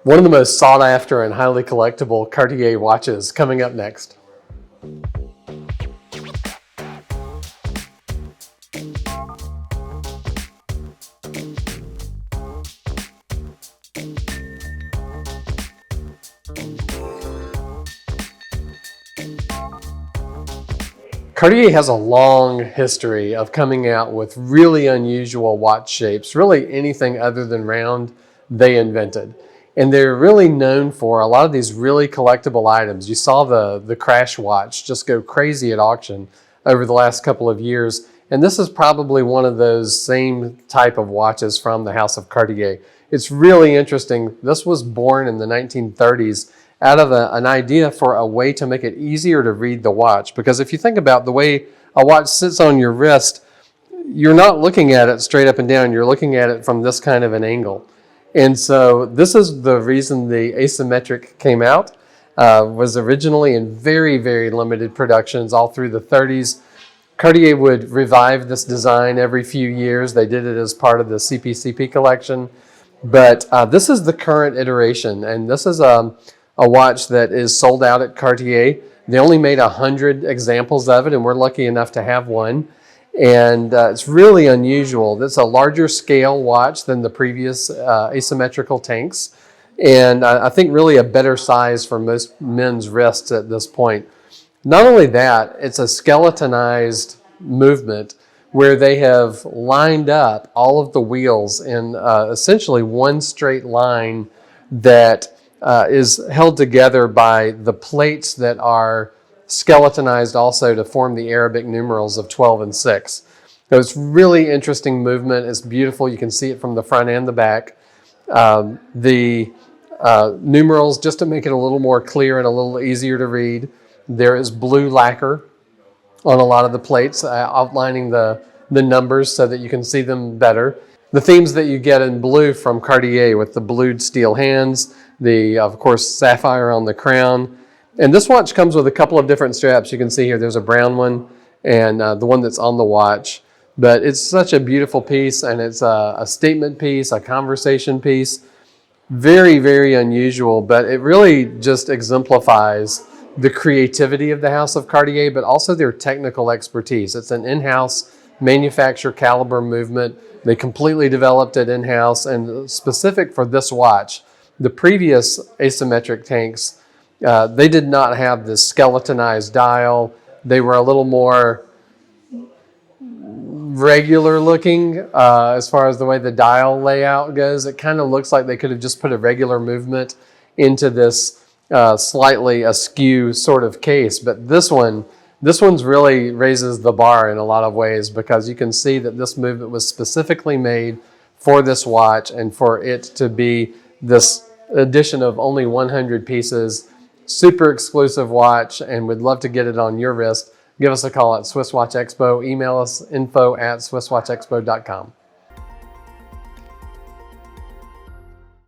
One of the most sought after and highly collectible Cartier watches coming up next. Cartier has a long history of coming out with really unusual watch shapes. Really anything other than round, they invented. And they're really known for a lot of these really collectible items. You saw the crash watch just go crazy at auction over the last couple of years. And this is probably one of those same type of watches from the House of Cartier. It's really interesting. This was born in the 1930s out of an idea for a way to make it easier to read the watch. Because if you think about the way a watch sits on your wrist, you're not looking at it straight up and down. You're looking at it from this kind of an angle. And so this is the reason the Asymetrique came out. Was originally in very, very limited productions all through the 30s. Cartier would revive this design every few years. They did it as part of the CPCP collection. But this is the current iteration, and this is a watch that is sold out at Cartier. They only made 100 examples of it, and we're lucky enough to have one. And it's really unusual. It's a larger scale watch than the previous asymmetrical tanks. And I think really a better size for most men's wrists at this point. Not only that, it's a skeletonized movement where they have lined up all of the wheels in essentially one straight line that is held together by the plates that are skeletonized also to form the Arabic numerals of 12 and 6. So it's really interesting movement. It's beautiful. You can see it from the front and the back. The numerals, just to make it a little more clear and a little easier to read, there is blue lacquer on a lot of the plates, outlining the numbers so that you can see them better. The themes that you get in blue from Cartier with the blued steel hands, the, of course, sapphire on the crown. And this watch comes with a couple of different straps. You can see here there's a brown one and the one that's on the watch. But it's such a beautiful piece, and it's a statement piece, a conversation piece. Very, very unusual, but it really just exemplifies the creativity of the House of Cartier, but also their technical expertise. It's an in-house manufacture caliber movement. They completely developed it in-house, and specific for this watch. The previous asymmetric tanks, they did not have this skeletonized dial. They were a little more regular looking as far as the way the dial layout goes. It kind of looks like they could have just put a regular movement into this slightly askew sort of case. But this one's really raises the bar in a lot of ways, because you can see that this movement was specifically made for this watch and for it to be this edition of only 100 pieces. Super exclusive watch, and we'd love to get it on your wrist. Give us a call at SwissWatchExpo. Email us info@SwissWatchExpo.com.